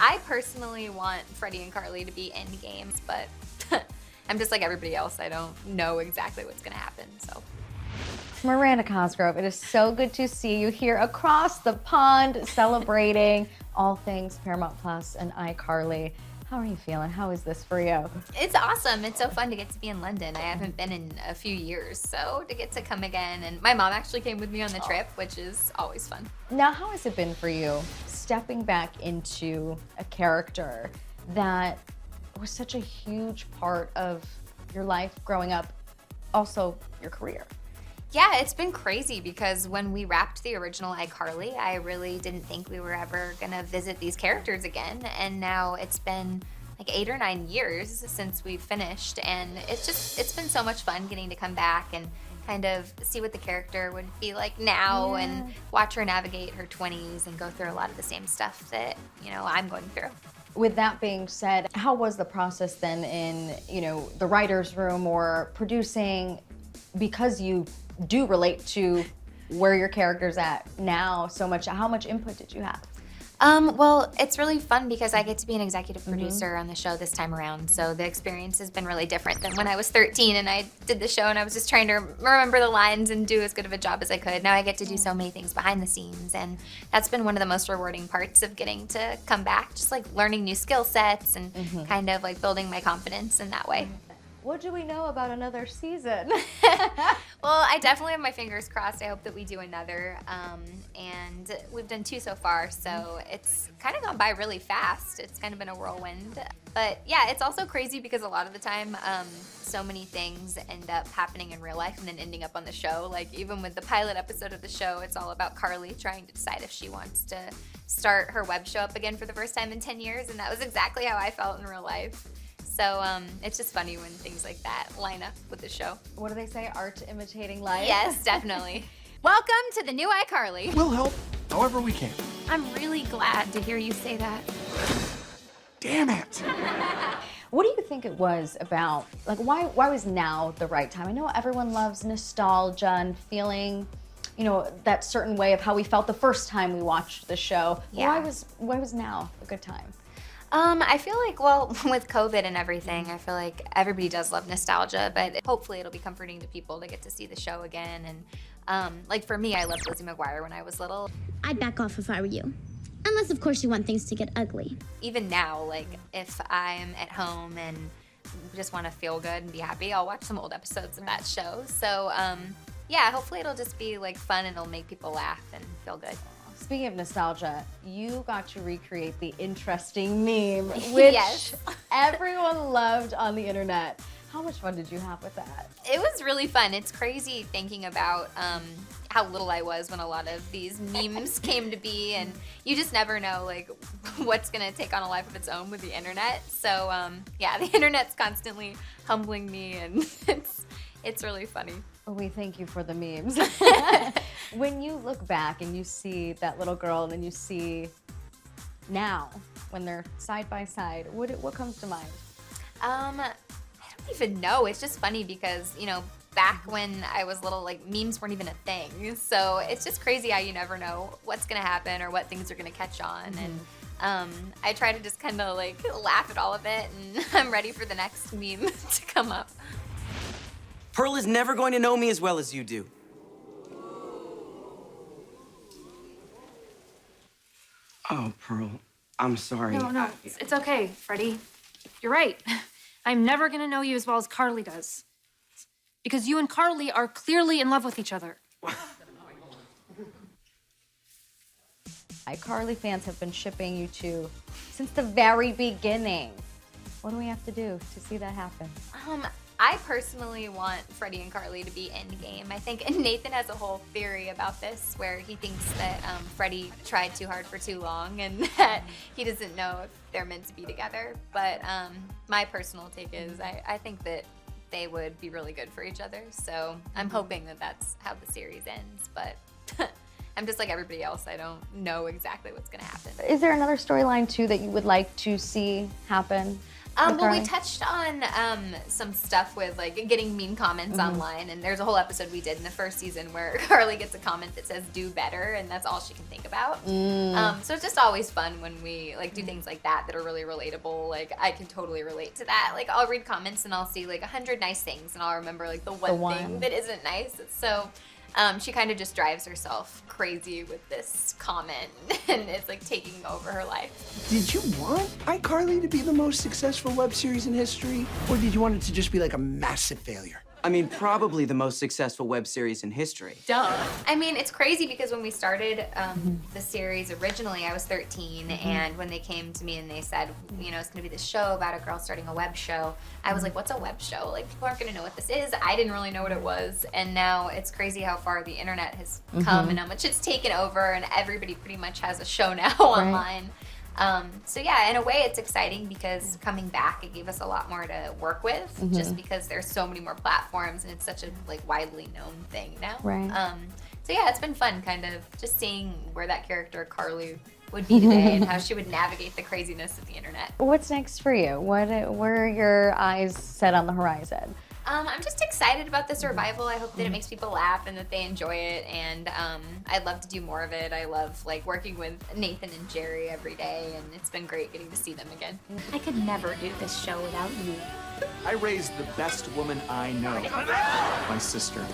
I personally want Freddie and Carly to be ENDGAME, but I'm just like everybody else. I don't know exactly what's gonna happen, so. Miranda Cosgrove, it is so good to see you here across the pond celebrating all things Paramount Plus and iCarly. How are you feeling? How is this for you? It's awesome. It's so fun to get to be in London. I haven't been in a few years, so to get to come again. And my mom actually came with me on the trip, which is always fun. Now, how has it been for you stepping back into a character that was such a huge part of your life growing up, also your career? Yeah, it's been crazy because when we wrapped the original iCarly, I really didn't think we were ever gonna visit these characters again. And now it's been like 8 or 9 years since we've finished. And it's been so much fun getting to come back and kind of see what the character would be like now and watch her navigate her 20s and go through a lot of the same stuff that, I'm going through. With that being said, how was the process then in, the writer's room or producing, because you do relate to where your character's at now so much, how much input did you have? Well, it's really fun because I get to be an executive producer on the show this time around, so the experience has been really different than when I was 13 and I did the show and I was just trying to remember the lines and do as good of a job as I could. Now I get to do so many things behind the scenes, and that's been one of the most rewarding parts of getting to come back, just like learning new skill sets and kind of like building my confidence in that way. What do we know about another season? Well, I definitely have my fingers crossed. I hope that we do another. And we've done 2 so far, so it's kind of gone by really fast. It's kind of been a whirlwind. But yeah, it's also crazy because a lot of the time, so many things end up happening in real life and then ending up on the show. Like even with the pilot episode of the show, it's all about Carly trying to decide if she wants to start her web show up again for the first time in 10 years. And that was exactly how I felt in real life. So it's just funny when things like that line up with the show. What do they say? Art imitating life? Yes, definitely. Welcome to the new iCarly. We'll help however we can. I'm really glad to hear you say that. Damn it. What do you think it was about, like why was now the right time? I know everyone loves nostalgia and feeling, that certain way of how we felt the first time we watched the show. Yeah. Why was now a good time? I feel like, well, with COVID and everything, I feel like everybody does love nostalgia, but hopefully it'll be comforting to people to get to see the show again. And like for me, I loved Lizzie McGuire when I was little. I'd back off if I were you. Unless, of course, you want things to get ugly. Even now, like if I'm at home and just want to feel good and be happy, I'll watch some old episodes of that show. So yeah, hopefully it'll just be like fun and it'll make people laugh and feel good. Speaking of nostalgia, you got to recreate the interesting meme, which everyone loved on the internet. How much fun did you have with that? It was really fun. It's crazy thinking about how little I was when a lot of these memes came to be, and you just never know like what's gonna take on a life of its own with the internet. So yeah, the internet's constantly humbling me, and it's really funny. Well, we thank you for the memes. When you look back and you see that little girl and then you see now, when they're side by side, what comes to mind? I don't even know. It's just funny because, back when I was little, like memes weren't even a thing. So it's just crazy how you never know what's gonna happen or what things are gonna catch on. And I try to just kind of like laugh at all of it, and I'm ready for the next meme to come up. Pearl is never going to know me as well as you do. Oh, Pearl, I'm sorry. No, it's okay, Freddie. You're right. I'm never gonna know you as well as Carly does. Because you and Carly are clearly in love with each other. iCarly fans have been shipping you two since the very beginning. What do we have to do to see that happen? I personally want Freddie and Carly to be ENDGAME. I think, and Nathan has a whole theory about this where he thinks that Freddie tried too hard for too long and that he doesn't know if they're meant to be together. But my personal take is I think that they would be really good for each other. So I'm hoping that that's how the series ends. But I'm just like everybody else. I don't know exactly what's going to happen. Is there another storyline too that you would like to see happen? Well, we iCarly? touched on some stuff with like getting mean comments online, and there's a whole episode we did in the first season where Carly gets a comment that says "do better," and that's all she can think about. So it's just always fun when we like do things like that that are really relatable. Like I can totally relate to that. Like I'll read comments and I'll see like 100 nice things, and I'll remember like the one thing that isn't nice. So she kind of just drives herself crazy with this comment, and it's like taking over her life. Did you want iCarly to be the most successful web series in history? Or did you want it to just be like a massive failure? I mean, probably the most successful web series in history. Duh. I mean, it's crazy because when we started the series originally, I was 13, and when they came to me and they said, you know, it's going to be this show about a girl starting a web show, I was like, what's a web show? Like, people aren't going to know what this is. I didn't really know what it was, and now it's crazy how far the internet has come and how much it's taken over, and everybody pretty much has a show now online. So yeah, in a way it's exciting because coming back, it gave us a lot more to work with just because there's so many more platforms and it's such a like widely known thing now. Right. So yeah, it's been fun kind of just seeing where that character Carly would be today and how she would navigate the craziness of the internet. What's next for you? Where are your eyes set on the horizon? I'm just excited about this revival. I hope that it makes people laugh and that they enjoy it. And I'd love to do more of it. I love like working with Nathan and Jerry every day, and it's been great getting to see them again. I could never do this show without you. I raised the best woman I know. My sister.